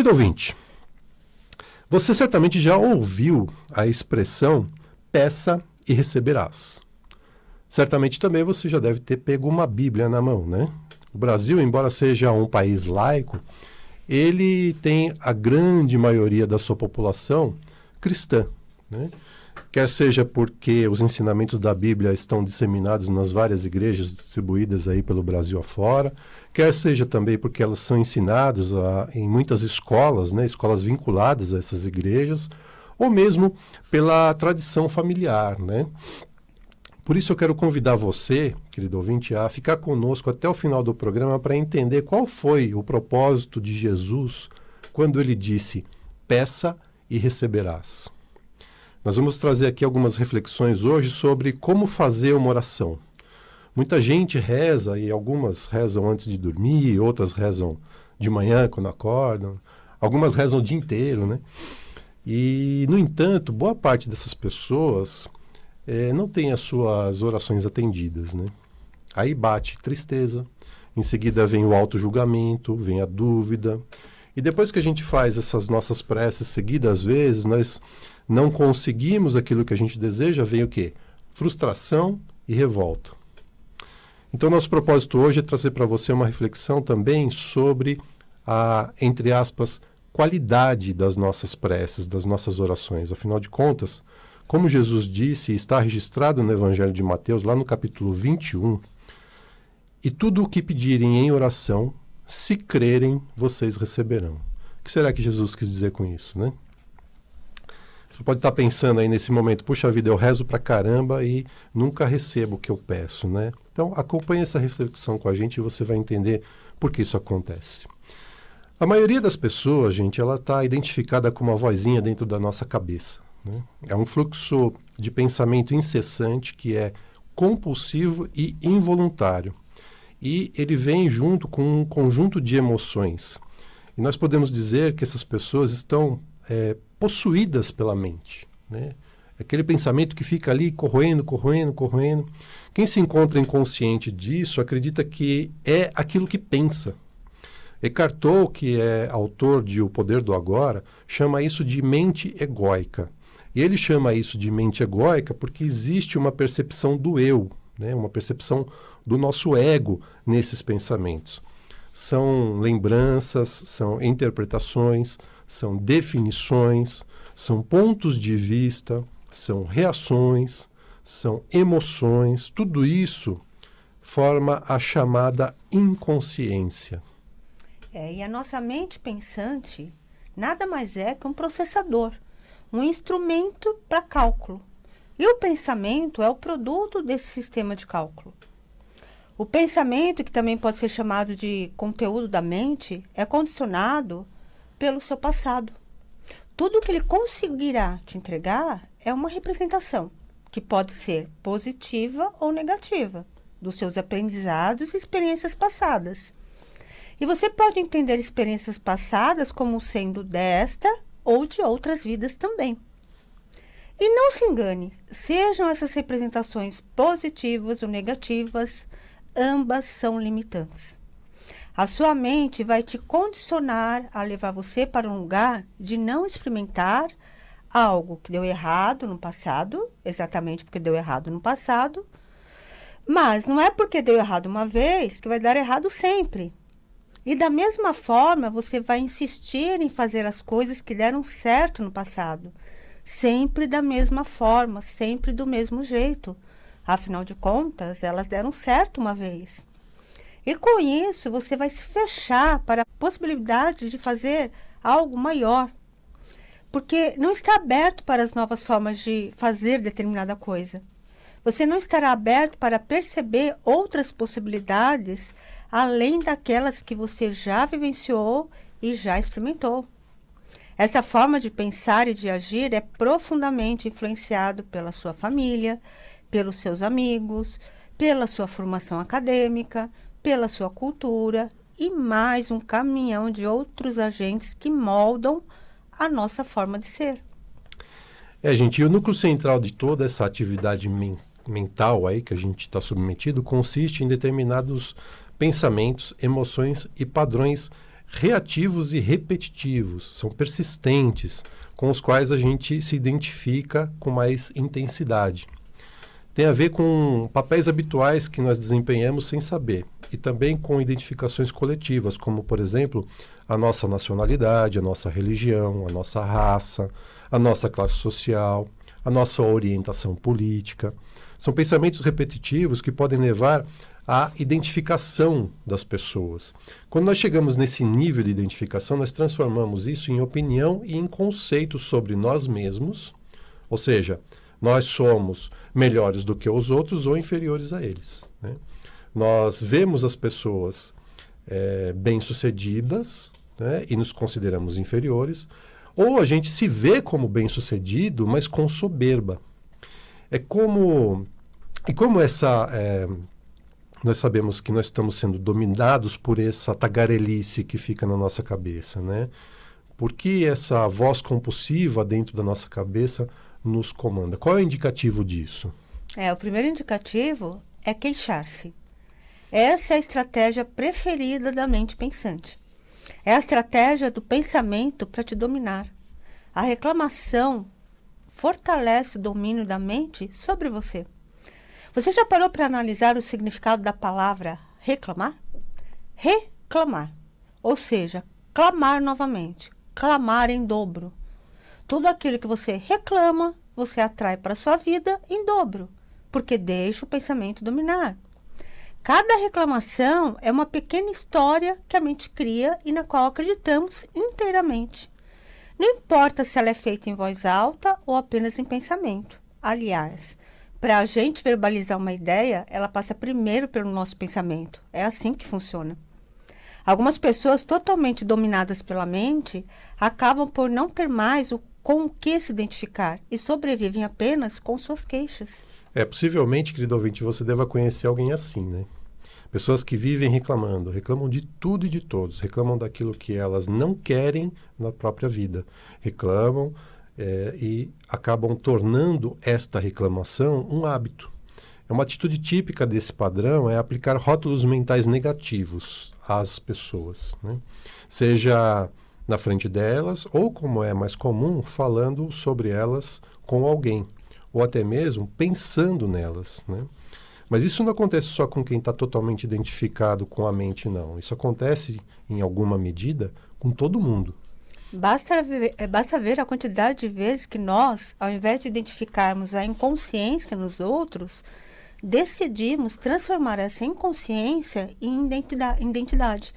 Querido ouvinte, você certamente já ouviu a expressão peça e receberás. Certamente também você já deve ter pego uma Bíblia na mão, né? O Brasil, embora seja um país laico, ele tem a grande maioria da sua população cristã, né? Quer seja porque os ensinamentos da Bíblia estão disseminados nas várias igrejas distribuídas aí pelo Brasil afora, quer seja também porque elas são ensinadas em muitas escolas, né, escolas vinculadas a essas igrejas, ou mesmo pela tradição familiar, né? Por isso eu quero convidar você, querido ouvinte, a ficar conosco até o final do programa para entender qual foi o propósito de Jesus quando ele disse, peça e receberás. Nós vamos trazer aqui algumas reflexões hoje sobre como fazer uma oração. Muita gente reza, e algumas rezam antes de dormir, outras rezam de manhã quando acordam, algumas rezam o dia inteiro, né? E, no entanto, boa parte dessas pessoas não tem as suas orações atendidas, né? Aí bate tristeza, em seguida vem o auto-julgamento, vem a dúvida, e depois que a gente faz essas nossas preces seguidas, às vezes, nós não conseguimos aquilo que a gente deseja, vem o quê? Frustração e revolta. Então, nosso propósito hoje é trazer para você uma reflexão também sobre a, entre aspas, qualidade das nossas preces, das nossas orações. Afinal de contas, como Jesus disse, está registrado no Evangelho de Mateus, lá no capítulo 21, e tudo o que pedirem em oração, se crerem, vocês receberão. O que será que Jesus quis dizer com isso, né? Você pode estar pensando aí nesse momento, puxa vida, eu rezo pra caramba e nunca recebo o que eu peço, né? Então, acompanhe essa reflexão com a gente e você vai entender por que isso acontece. A maioria das pessoas, gente, ela está identificada com uma vozinha dentro da nossa cabeça, né? É um fluxo de pensamento incessante que é compulsivo e involuntário. E ele vem junto com um conjunto de emoções. E nós podemos dizer que essas pessoas estão possuídas pela mente, né? Aquele pensamento que fica ali corroendo, corroendo, corroendo. Quem se encontra inconsciente disso acredita que é aquilo que pensa. Eckhart Tolle, que é autor de O Poder do Agora, chama isso de mente egóica. E ele chama isso de mente egóica porque existe uma percepção do eu, né? Uma percepção do nosso ego nesses pensamentos. São lembranças, são interpretações, são definições, são pontos de vista, são reações, são emoções, tudo isso forma a chamada inconsciência. E a nossa mente pensante nada mais é que um processador, um instrumento para cálculo. E o pensamento é o produto desse sistema de cálculo. O pensamento, que também pode ser chamado de conteúdo da mente, é condicionado pelo seu passado. Tudo que ele conseguirá te entregar é uma representação, que pode ser positiva ou negativa, dos seus aprendizados e experiências passadas. E você pode entender experiências passadas como sendo desta ou de outras vidas também. E não se engane, sejam essas representações positivas ou negativas, ambas são limitantes. A sua mente vai te condicionar a levar você para um lugar de não experimentar algo que deu errado no passado, exatamente porque deu errado no passado, mas não é porque deu errado uma vez que vai dar errado sempre. E da mesma forma, você vai insistir em fazer as coisas que deram certo no passado, sempre da mesma forma, sempre do mesmo jeito. Afinal de contas, elas deram certo uma vez. E com isso, você vai se fechar para a possibilidade de fazer algo maior. Porque não está aberto para as novas formas de fazer determinada coisa. Você não estará aberto para perceber outras possibilidades além daquelas que você já vivenciou e já experimentou. Essa forma de pensar e de agir é profundamente influenciado pela sua família, pelos seus amigos, pela sua formação acadêmica, pela sua cultura e mais um caminhão de outros agentes que moldam a nossa forma de ser. Gente, e o núcleo central de toda essa atividade mental aí que a gente está submetido consiste em determinados pensamentos, emoções e padrões reativos e repetitivos, são persistentes, com os quais a gente se identifica com mais intensidade. Tem a ver com papéis habituais que nós desempenhamos sem saber, e também com identificações coletivas, como, por exemplo, a nossa nacionalidade, a nossa religião, a nossa raça, a nossa classe social, a nossa orientação política. São pensamentos repetitivos que podem levar à identificação das pessoas. Quando nós chegamos nesse nível de identificação, nós transformamos isso em opinião e em conceito sobre nós mesmos, ou seja, nós somos melhores do que os outros ou inferiores a eles, né? Nós vemos as pessoas bem-sucedidas, né, e nos consideramos inferiores, ou a gente se vê como bem-sucedido, mas com soberba. Como nós sabemos que nós estamos sendo dominados por essa tagarelice que fica na nossa cabeça, né? Porque essa voz compulsiva dentro da nossa cabeça nos comanda. Qual é o indicativo disso? O primeiro indicativo é queixar-se. Essa é a estratégia preferida da mente pensante. É a estratégia do pensamento para te dominar. A reclamação fortalece o domínio da mente sobre você. Você já parou para analisar o significado da palavra reclamar? Reclamar, ou seja, clamar novamente, clamar em dobro. Tudo aquilo que você reclama, você atrai para a sua vida em dobro, porque deixa o pensamento dominar. Cada reclamação é uma pequena história que a mente cria e na qual acreditamos inteiramente. Não importa se ela é feita em voz alta ou apenas em pensamento. Aliás, para a gente verbalizar uma ideia, ela passa primeiro pelo nosso pensamento. É assim que funciona. Algumas pessoas totalmente dominadas pela mente acabam por não ter mais com o que se identificar e sobrevivem apenas com suas queixas. Possivelmente, querido ouvinte, você deva conhecer alguém assim, né? Pessoas que vivem reclamando, reclamam de tudo e de todos, reclamam daquilo que elas não querem na própria vida, reclamam e acabam tornando esta reclamação um hábito. Uma atitude típica desse padrão é aplicar rótulos mentais negativos às pessoas, né? Seja na frente delas ou, como é mais comum, falando sobre elas com alguém, ou até mesmo pensando nelas, né? Mas isso não acontece só com quem está totalmente identificado com a mente, não. Isso acontece, em alguma medida, com todo mundo. Basta ver a quantidade de vezes que nós, ao invés de identificarmos a inconsciência nos outros, decidimos transformar essa inconsciência em identidade.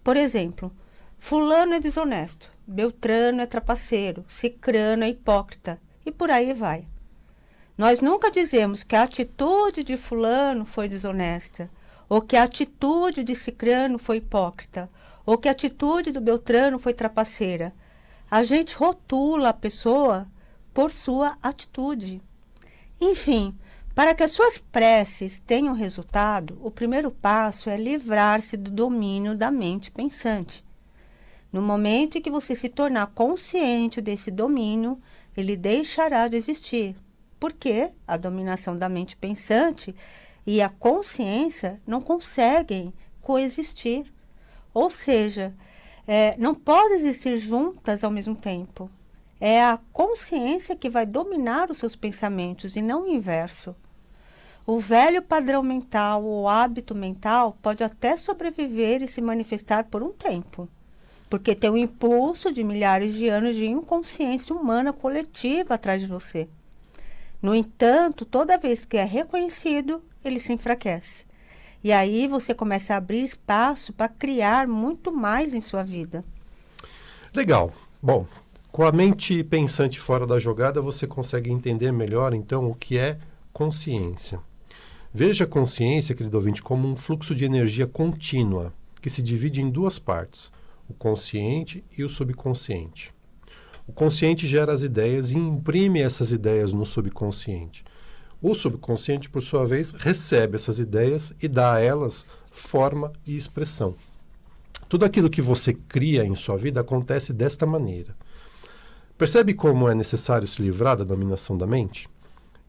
Por exemplo, fulano é desonesto, beltrano é trapaceiro, cicrano é hipócrita, e por aí vai. Nós nunca dizemos que a atitude de fulano foi desonesta, ou que a atitude de cicrano foi hipócrita, ou que a atitude do beltrano foi trapaceira. A gente rotula a pessoa por sua atitude. Enfim, para que as suas preces tenham resultado, o primeiro passo é livrar-se do domínio da mente pensante. No momento em que você se tornar consciente desse domínio, ele deixará de existir. Porque a dominação da mente pensante e a consciência não conseguem coexistir. Ou seja, não podem existir juntas ao mesmo tempo. É a consciência que vai dominar os seus pensamentos e não o inverso. O velho padrão mental ou hábito mental pode até sobreviver e se manifestar por um tempo, porque tem o impulso de milhares de anos de inconsciência humana coletiva atrás de você. No entanto, toda vez que é reconhecido, ele se enfraquece. E aí você começa a abrir espaço para criar muito mais em sua vida. Legal. Bom, com a mente pensante fora da jogada, você consegue entender melhor, então, o que é consciência. Veja a consciência, querido ouvinte, como um fluxo de energia contínua, que se divide em duas partes, o consciente e o subconsciente. O consciente gera as ideias e imprime essas ideias no subconsciente. O subconsciente, por sua vez, recebe essas ideias e dá a elas forma e expressão. Tudo aquilo que você cria em sua vida acontece desta maneira. Percebe como é necessário se livrar da dominação da mente?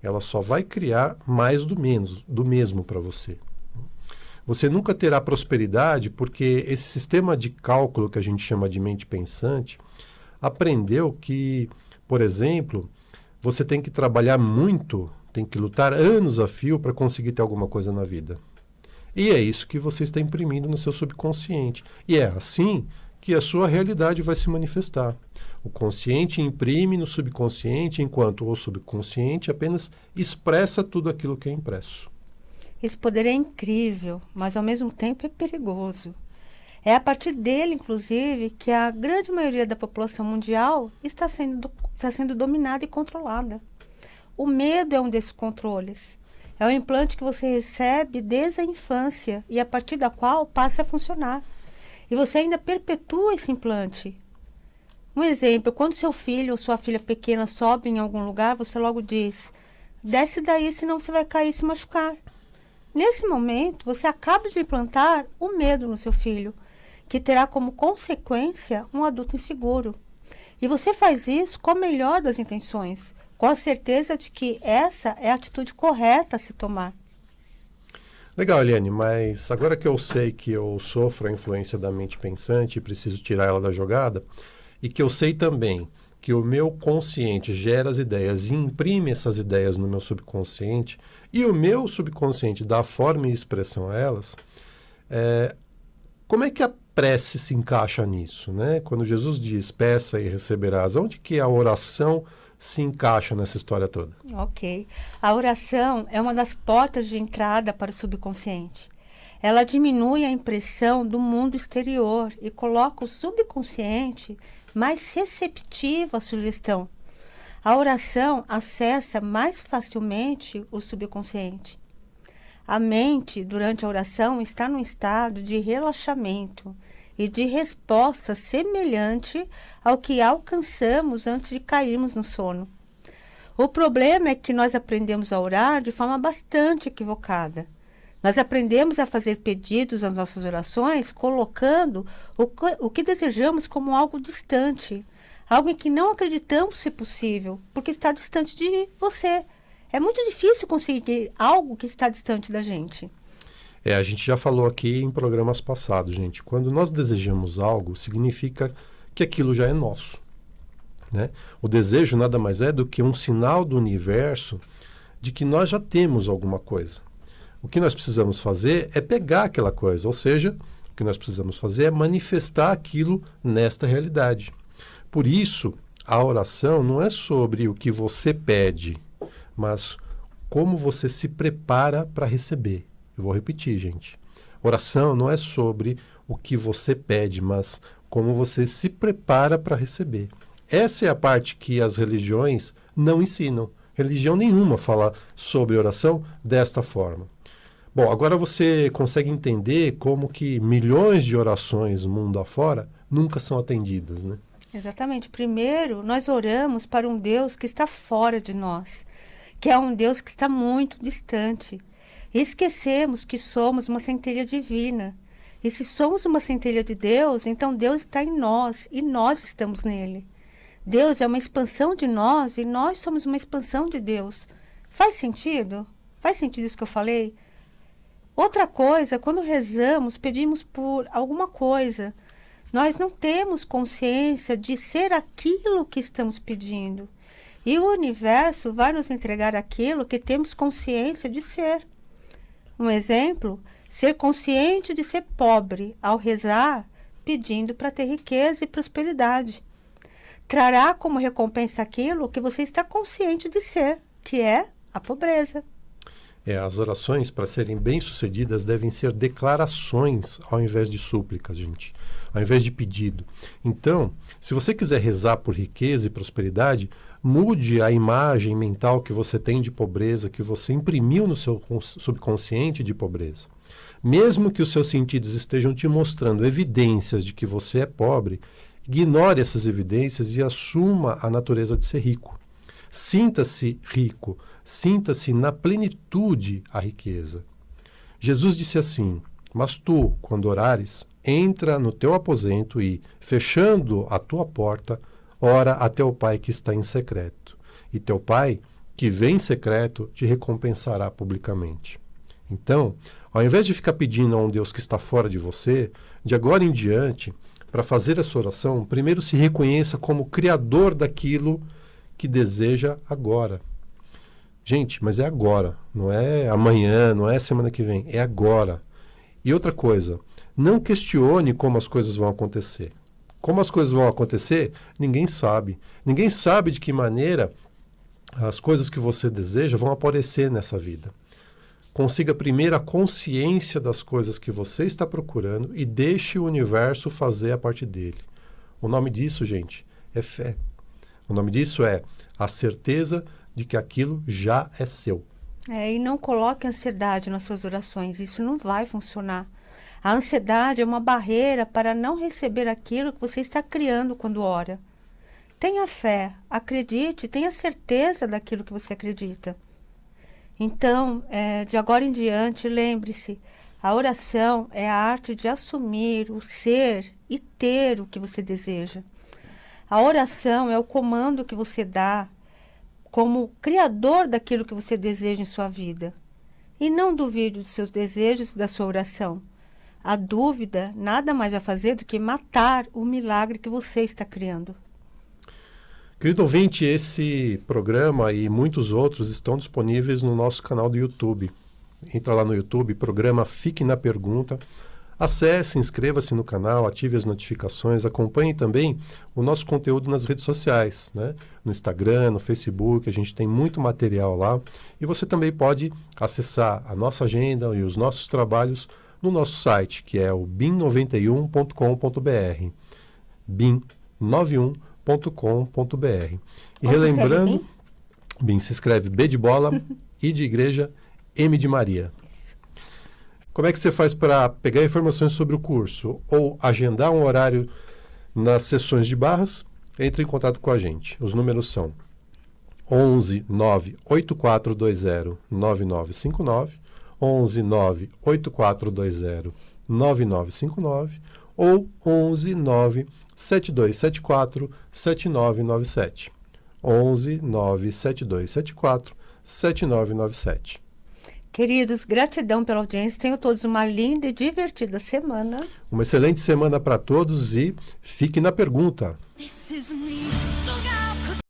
Ela só vai criar mais do mesmo para você. Você nunca terá prosperidade porque esse sistema de cálculo que a gente chama de mente pensante aprendeu que, por exemplo, você tem que trabalhar muito, tem que lutar anos a fio para conseguir ter alguma coisa na vida. E é isso que você está imprimindo no seu subconsciente. E é assim que a sua realidade vai se manifestar. O consciente imprime no subconsciente, enquanto o subconsciente apenas expressa tudo aquilo que é impresso. Esse poder é incrível, mas ao mesmo tempo é perigoso. É a partir dele, inclusive, que a grande maioria da população mundial está sendo dominada e controlada. O medo é um desses controles. É um implante que você recebe desde a infância e a partir da qual passa a funcionar. E você ainda perpetua esse implante. Um exemplo, quando seu filho ou sua filha pequena sobe em algum lugar, você logo diz: desce daí, senão você vai cair e se machucar. Nesse momento, você acaba de implantar o medo no seu filho, que terá como consequência um adulto inseguro. E você faz isso com a melhor das intenções, com a certeza de que essa é a atitude correta a se tomar. Legal, Eliane, mas agora que eu sei que eu sofro a influência da mente pensante e preciso tirar ela da jogada, e que eu sei também que o meu consciente gera as ideias e imprime essas ideias no meu subconsciente, e o meu subconsciente dá forma e expressão a elas, como é que a prece se encaixa nisso, né? Quando Jesus diz, peça e receberás, onde que a oração se encaixa nessa história toda? Ok. A oração é uma das portas de entrada para o subconsciente. Ela diminui a impressão do mundo exterior e coloca o subconsciente mais receptivo à sugestão. A oração acessa mais facilmente o subconsciente. A mente, durante a oração, está num estado de relaxamento e de resposta semelhante ao que alcançamos antes de cairmos no sono. O problema é que nós aprendemos a orar de forma bastante equivocada. Nós aprendemos a fazer pedidos nas nossas orações colocando o que desejamos como algo distante, algo em que não acreditamos ser possível, porque está distante de você. É muito difícil conseguir algo que está distante da gente. A gente já falou aqui em programas passados, gente. Quando nós desejamos algo, significa que aquilo já é nosso, né? O desejo nada mais é do que um sinal do universo de que nós já temos alguma coisa. O que nós precisamos fazer é pegar aquela coisa, ou seja, o que nós precisamos fazer é manifestar aquilo nesta realidade. Por isso, a oração não é sobre o que você pede, mas como você se prepara para receber. Eu vou repetir, gente. Oração não é sobre o que você pede, mas como você se prepara para receber. Essa é a parte que as religiões não ensinam. Religião nenhuma fala sobre oração desta forma. Bom, agora você consegue entender como que milhões de orações mundo afora nunca são atendidas, né? Exatamente. Primeiro, nós oramos para um Deus que está fora de nós, que é um Deus que está muito distante. E esquecemos que somos uma centelha divina. E se somos uma centelha de Deus, então Deus está em nós e nós estamos nele. Deus é uma expansão de nós e nós somos uma expansão de Deus. Faz sentido? Faz sentido isso que eu falei? Outra coisa, quando rezamos, pedimos por alguma coisa. Nós não temos consciência de ser aquilo que estamos pedindo. E o universo vai nos entregar aquilo que temos consciência de ser. Um exemplo, ser consciente de ser pobre ao rezar, pedindo para ter riqueza e prosperidade. Trará como recompensa aquilo que você está consciente de ser, que é a pobreza. As orações, para serem bem-sucedidas, devem ser declarações ao invés de súplicas, gente, ao invés de pedido. Então, se você quiser rezar por riqueza e prosperidade, mude a imagem mental que você tem de pobreza, que você imprimiu no seu subconsciente de pobreza. Mesmo que os seus sentidos estejam te mostrando evidências de que você é pobre, ignore essas evidências e assuma a natureza de ser rico. Sinta-se rico, sinta-se na plenitude a riqueza. Jesus disse assim: mas tu, quando orares, entra no teu aposento e, fechando a tua porta, ora a teu Pai que está em secreto. E teu Pai, que vem em secreto, te recompensará publicamente. Então, ao invés de ficar pedindo a um Deus que está fora de você, de agora em diante, para fazer a sua oração, primeiro se reconheça como criador daquilo que deseja agora. Gente, mas é agora, não é amanhã, não é semana que vem, é agora. E outra coisa, não questione como as coisas vão acontecer. Como as coisas vão acontecer, ninguém sabe. Ninguém sabe de que maneira as coisas que você deseja vão aparecer nessa vida. Consiga primeiro a consciência das coisas que você está procurando e deixe o universo fazer a parte dele. O nome disso, gente, é fé. O nome disso é a certeza de que aquilo já é seu. E não coloque ansiedade nas suas orações, isso não vai funcionar. A ansiedade é uma barreira para não receber aquilo que você está criando quando ora. Tenha fé, acredite, tenha certeza daquilo que você acredita. Então, de agora em diante, lembre-se, a oração é a arte de assumir o ser e ter o que você deseja. A oração é o comando que você dá como criador daquilo que você deseja em sua vida. E não duvide dos seus desejos e da sua oração. A dúvida nada mais vai fazer do que matar o milagre que você está criando. Querido ouvinte, esse programa e muitos outros estão disponíveis no nosso canal do YouTube. Entra lá no YouTube, programa Fique na Pergunta. Acesse, inscreva-se no canal, ative as notificações, acompanhe também o nosso conteúdo nas redes sociais, né? No Instagram, no Facebook, a gente tem muito material lá. E você também pode acessar a nossa agenda e os nossos trabalhos no nosso site, que é o bim91.com.br, bim91.com.br. E relembrando, BIM se escreve B de bola, I de igreja, M de Maria. Como é que você faz para pegar informações sobre o curso ou agendar um horário nas sessões de barras? Entre em contato com a gente. Os números são 11 98420 9959, 11 98420 9959 ou 11 97274 7997. 11 97274 7997. Queridos, gratidão pela audiência. Tenham todos uma linda e divertida semana. Uma excelente semana para todos e fique na pergunta. This is me.